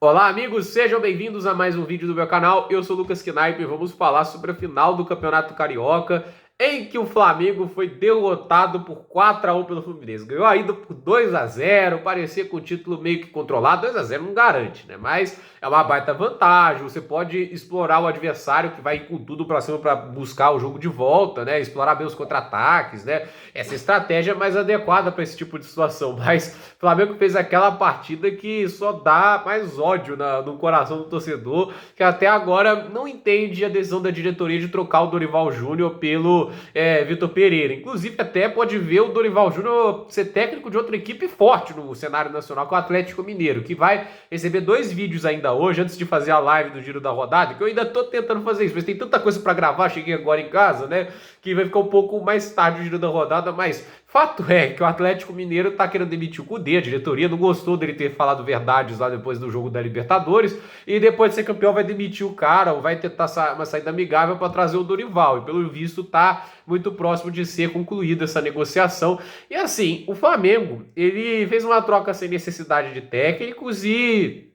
Olá, amigos, sejam bem-vindos a mais um vídeo do meu canal. Eu sou o Lucas Knipe e vamos falar sobre a final do Campeonato Carioca, em que o Flamengo foi derrotado por 4-1 pelo Fluminense. Ganhou ainda por 2-0, parecia com o título meio que controlado. 2-0 não garante, né? Mas é uma baita vantagem. Você pode explorar o adversário que vai com tudo pra cima pra buscar o jogo de volta, né? Explorar bem os contra-ataques, né? Essa estratégia é mais adequada para esse tipo de situação. Mas o Flamengo fez aquela partida que só dá mais ódio no coração do torcedor, que até agora não entende a decisão da diretoria de trocar o Dorival Júnior pelo Vitor Pereira. Inclusive, até pode ver o Dorival Júnior ser técnico de outra equipe forte no cenário nacional, que é o Atlético Mineiro, que vai receber 2 vídeos ainda hoje, antes de fazer a live do Giro da Rodada, que eu ainda tô tentando fazer isso, mas tem tanta coisa para gravar, cheguei agora em casa, né, que vai ficar um pouco mais tarde o Giro da Rodada, mas fato é que o Atlético Mineiro tá querendo demitir o Cudê, a diretoria não gostou dele ter falado verdades lá depois do jogo da Libertadores, e depois de ser campeão vai demitir o cara, ou vai tentar uma saída amigável para trazer o Dorival, e pelo visto tá muito próximo de ser concluída essa negociação. E assim, o Flamengo, ele fez uma troca sem necessidade de técnicos e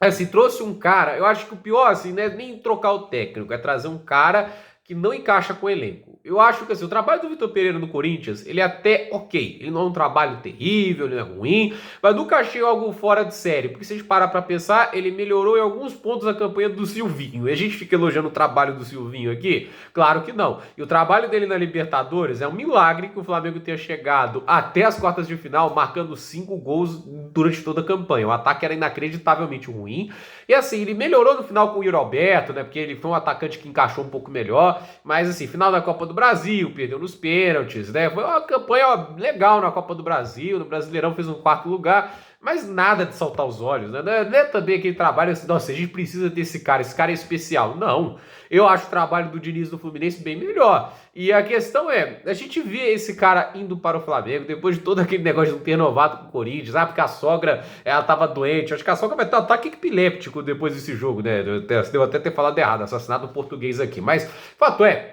assim, trouxe um cara, eu acho que o pior, assim, não é nem trocar o técnico, é trazer um cara que não encaixa com o elenco. Eu acho que assim, o trabalho do Vitor Pereira no Corinthians, ele é até ok. Ele não é um trabalho terrível, ele não é ruim, mas nunca achei algo fora de série. Porque se a gente parar pra pensar, ele melhorou em alguns pontos a campanha do Silvinho. E a gente fica elogiando o trabalho do Silvinho aqui? Claro que não. E o trabalho dele na Libertadores é um milagre que o Flamengo tenha chegado até as quartas de final, marcando 5 gols durante toda a campanha. O ataque era inacreditavelmente ruim. E assim, ele melhorou no final com o Yuri Alberto, né? Porque ele foi um atacante que encaixou um pouco melhor. Mas assim, final da Copa do Brasil, perdeu nos pênaltis, né? Foi uma campanha legal na Copa do Brasil, no Brasileirão fez um 4º lugar, mas nada de saltar os olhos, né? Não é também aquele trabalho assim, nossa, a gente precisa desse cara, esse cara é especial. Não, eu acho o trabalho do Diniz do Fluminense bem melhor. E a questão é, a gente vê esse cara indo para o Flamengo, depois de todo aquele negócio de não ter renovado com o Corinthians, porque a sogra, ela tava doente, acho que a sogra vai estar ataque epiléptico depois desse jogo, né? Devo até ter falado errado, assassinado um português aqui, mas fato é,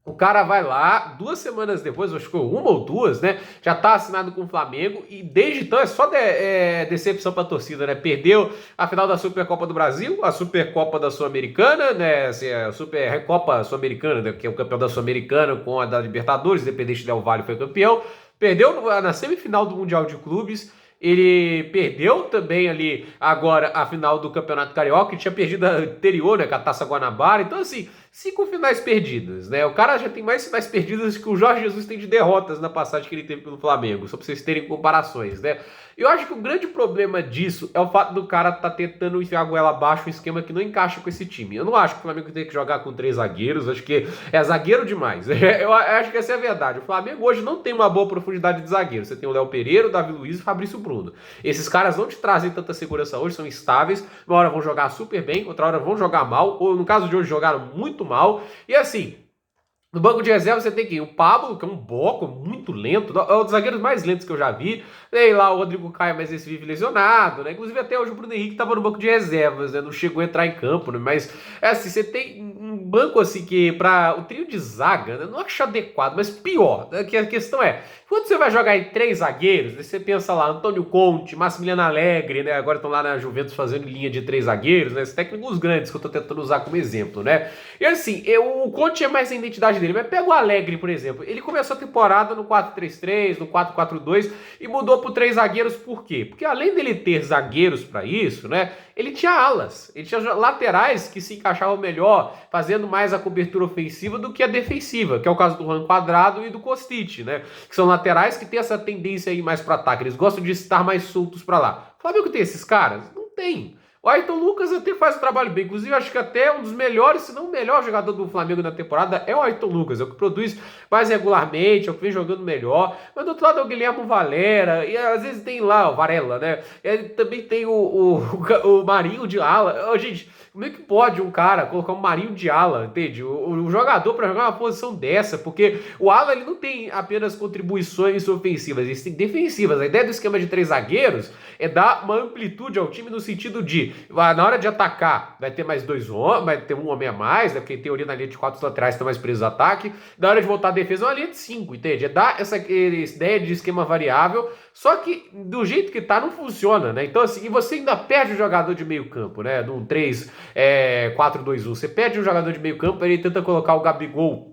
o cara vai lá, 2 semanas depois, acho que uma ou duas, né? Já tá assinado com o Flamengo e desde então é só decepção pra torcida, né? Perdeu a final da Supercopa do Brasil, a Supercopa da Sul-Americana, né? Assim, a Supercopa Sul-Americana, né? Que é o campeão da Sul-Americana com a da Libertadores, Independente Del Valle foi campeão. Perdeu na semifinal do Mundial de Clubes. Ele perdeu também ali agora a final do Campeonato Carioca, que tinha perdido a anterior, né, com a Taça Guanabara. Então, assim, 5 finais perdidas, né? O cara já tem mais finais perdidas que o Jorge Jesus tem de derrotas na passagem que ele teve pelo Flamengo, só pra vocês terem comparações, né? Eu acho que o grande problema disso é o fato do cara tá tentando enfiar a goela abaixo um esquema que não encaixa com esse time. Eu não acho que o Flamengo tem que jogar com 3 zagueiros, acho que é zagueiro demais. Eu acho que essa é a verdade. O Flamengo hoje não tem uma boa profundidade de zagueiro. Você tem o Léo Pereira, o Davi Luiz e o Fabrício Bruno. Esses caras não te trazem tanta segurança hoje, são estáveis. Uma hora vão jogar super bem, outra hora vão jogar mal, ou no caso de hoje jogaram muito mal. E assim, no banco de reserva você tem que ir o Pablo, que é um bloco muito lento, é um dos zagueiros mais lentos que eu já vi. Tem lá o Rodrigo Caio, mas esse vive lesionado, né? Inclusive até hoje o Bruno Henrique estava no banco de reservas, né? Não chegou a entrar em campo, né? Mas é assim, você tem um banco assim que para o trio de zaga, né? Não acho adequado, mas pior, né? Que a questão é, quando você vai jogar em 3 zagueiros, você pensa lá, Antônio Conte, Massimiliano Alegre, né? Agora estão lá na Juventus fazendo linha de 3 zagueiros, né? Esses técnicos grandes que eu tô tentando usar como exemplo, né? E assim, o Conte é mais a identidade dele, mas pega o Alegre, por exemplo. Ele começou a temporada no 4-3-3, no 4-4-2 e mudou pro 3 zagueiros por quê? Porque além dele ter zagueiros para isso, né? Ele tinha alas, ele tinha laterais que se encaixavam melhor, fazendo mais a cobertura ofensiva do que a defensiva, que é o caso do Juan Cuadrado e do Kostic, né? Que são laterais que têm essa tendência aí mais para ataque, eles gostam de estar mais soltos para lá. O Flamengo tem esses caras? Não tem. O Ayrton Lucas até faz o trabalho bem, inclusive acho que até um dos melhores, se não o melhor jogador do Flamengo na temporada é o Ayrton Lucas, é o que produz mais regularmente, é o que vem jogando melhor, mas do outro lado é o Guilherme Valera, e às vezes tem lá o Varela, né, e também tem o Marinho de ala. Gente, como é que pode um cara colocar um Marinho de ala, entende? O jogador para jogar uma posição dessa, porque o ala ele não tem apenas contribuições ofensivas, ele tem defensivas. A ideia do esquema de 3 zagueiros é dar uma amplitude ao time no sentido de na hora de atacar, vai ter mais dois homens, vai ter um homem a mais, né? Porque em teoria na linha de 4 laterais estão mais presos no ataque. Na hora de voltar a defesa, é uma linha de 5, entende? É dar essa ideia de esquema variável, só que do jeito que tá, não funciona, né? Então, assim, e você ainda perde o jogador de meio campo, né? Num 3-4-2-1. Você perde um jogador de meio campo, ele tenta colocar o Gabigol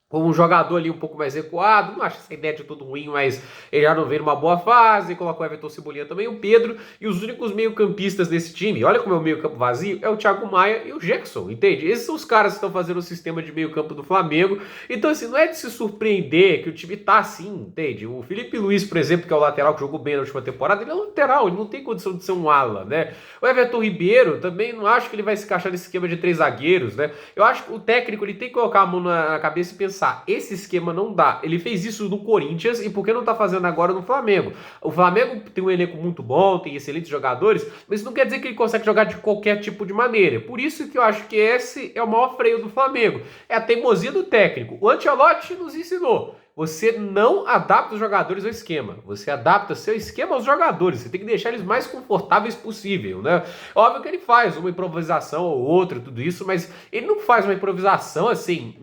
como um jogador ali um pouco mais recuado. Não acho essa ideia de tudo ruim, mas ele já não vem numa boa fase. Colocou o Everton Cebolinha também, o Pedro. E os únicos meio-campistas desse time, olha como é o meio-campo vazio, é o Thiago Maia e o Jackson, entende? Esses são os caras que estão fazendo o sistema de meio-campo do Flamengo. Então, assim, não é de se surpreender que o time tá assim, entende? O Felipe Luiz, por exemplo, que é o lateral que jogou bem na última temporada, ele é um lateral, ele não tem condição de ser um ala, né? O Everton Ribeiro, também não acho que ele vai se encaixar nesse esquema de 3 zagueiros, né? Eu acho que o técnico, ele tem que colocar a mão na cabeça e pensar: esse esquema não dá. Ele fez isso no Corinthians e por que não tá fazendo agora no Flamengo? O Flamengo tem um elenco muito bom, tem excelentes jogadores, mas isso não quer dizer que ele consegue jogar de qualquer tipo de maneira. Por isso que eu acho que esse é o maior freio do Flamengo. É a teimosia do técnico. O Ancelotti nos ensinou: você não adapta os jogadores ao esquema, você adapta seu esquema aos jogadores, você tem que deixar eles mais confortáveis possível, né? Óbvio que ele faz uma improvisação ou outra, tudo isso, mas ele não faz uma improvisação assim,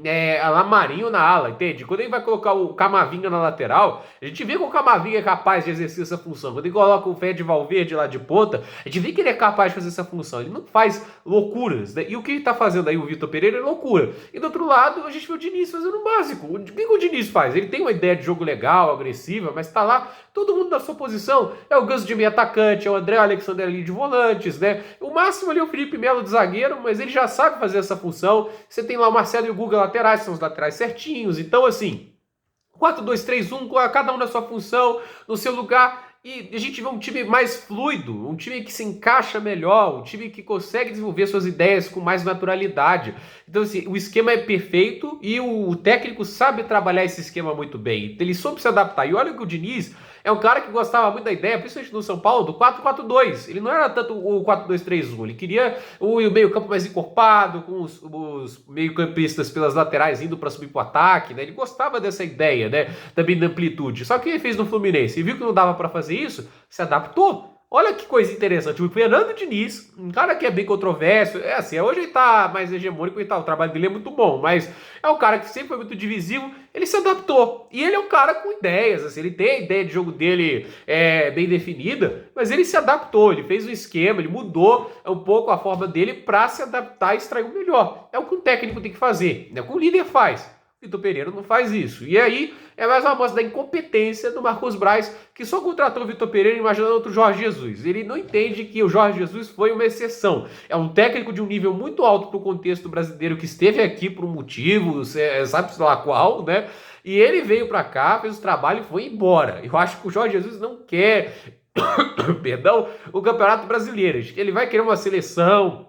a la Marinho na ala, entende? Quando ele vai colocar o Camavinga na lateral, a gente vê que o Camavinga é capaz de exercer essa função. Quando ele coloca o Fred Valverde lá de ponta, a gente vê que ele é capaz de fazer essa função, ele não faz loucuras, né? E o que ele tá fazendo aí, o Vitor Pereira, é loucura. E do outro lado, a gente vê o Diniz fazendo o básico. O que o Diniz faz? Ele tem uma ideia de jogo legal, agressiva, mas tá lá todo mundo na sua posição. É o Ganso de meio atacante, é o André Alexandre ali de volantes, né? O máximo ali é o Felipe Melo de zagueiro, mas ele já sabe fazer essa função. Você tem lá o Marcelo e o Guga laterais, são os laterais certinhos. Então, assim, 4-2-3-1, cada um na sua função, no seu lugar. E a gente vê um time mais fluido, um time que se encaixa melhor, um time que consegue desenvolver suas ideias com mais naturalidade. Então, assim, o esquema é perfeito e o técnico sabe trabalhar esse esquema muito bem. Ele soube se adaptar. E olha que o Diniz é um cara que gostava muito da ideia, principalmente no São Paulo, do 4-4-2. Ele não era tanto o 4-2-3-1, ele queria o meio-campo mais encorpado, com os meio-campistas pelas laterais indo para subir para o ataque, né? Ele gostava dessa ideia, né? Também da amplitude. Só que ele fez no Fluminense e viu que não dava para fazer isso, se adaptou. Olha que coisa interessante, o Fernando Diniz, um cara que é bem controverso, assim, hoje ele tá mais hegemônico e tal, o trabalho dele é muito bom, mas é um cara que sempre foi muito divisivo, ele se adaptou, e ele é um cara com ideias, assim, ele tem a ideia de jogo dele bem definida, mas ele se adaptou, ele fez um esquema, ele mudou um pouco a forma dele para se adaptar e extrair o melhor, é o que um técnico tem que fazer, é o que o líder faz. Vitor Pereira não faz isso. E aí é mais uma amostra da incompetência do Marcos Braz, que só contratou o Vitor Pereira imaginando outro Jorge Jesus. Ele não entende que o Jorge Jesus foi uma exceção. É um técnico de um nível muito alto para o contexto brasileiro que esteve aqui por um motivo, sabe lá qual, né? E ele veio para cá, fez o trabalho e foi embora. Eu acho que o Jorge Jesus não quer, perdão, o Campeonato Brasileiro. Ele vai querer uma seleção,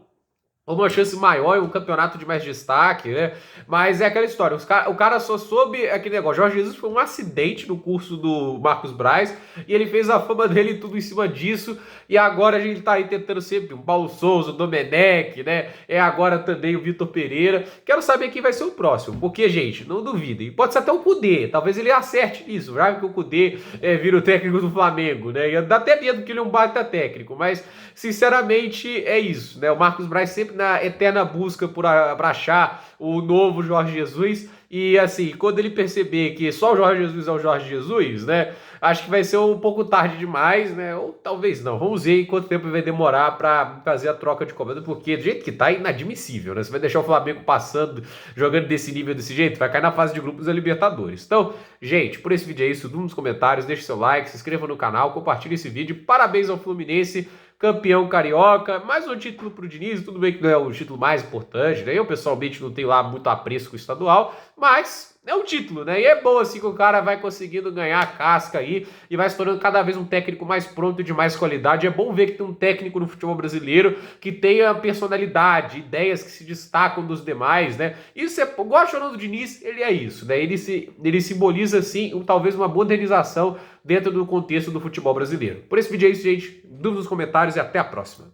uma chance maior em um campeonato de mais destaque, né? Mas é aquela história, o cara só soube aquele negócio. Jorge Jesus foi um acidente no curso do Marcos Braz e ele fez a fama dele tudo em cima disso. E agora a gente tá aí tentando sempre um Paulo Souza, o Domenech, né? É agora também o Vitor Pereira. Quero saber quem vai ser o próximo, porque, gente, não duvidem. Pode ser até o Cudê, talvez ele acerte nisso, já que o Cudê vira o técnico do Flamengo, né? E dá até medo que ele é um baita técnico, mas sinceramente é isso, né? O Marcos Braz sempre na eterna busca para achar o novo Jorge Jesus. E assim, quando ele perceber que só o Jorge Jesus é o Jorge Jesus, né? Acho que vai ser um pouco tarde demais, né? Ou talvez não. Vamos ver quanto tempo vai demorar para fazer a troca de comando, porque do jeito que tá, é inadmissível, né? Você vai deixar o Flamengo passando, jogando desse nível, desse jeito, vai cair na fase de grupos da Libertadores. Então, gente, por esse vídeo é isso. Tudo nos comentários, deixe seu like, se inscreva no canal, compartilhe esse vídeo. Parabéns ao Fluminense, campeão carioca, mais um título pro Diniz, tudo bem que não é o título mais importante, né? Eu pessoalmente não tenho lá muito apreço com o estadual, mas é um título, né? E é bom assim que o cara vai conseguindo ganhar a casca aí e vai se tornando cada vez um técnico mais pronto e de mais qualidade. É bom ver que tem um técnico no futebol brasileiro que tenha personalidade, ideias que se destacam dos demais, né? Isso é, gosto do Diniz, ele é isso, né? Ele simboliza assim, talvez uma modernização dentro do contexto do futebol brasileiro. Por esse vídeo é isso, gente. Dúvidas nos comentários e até a próxima.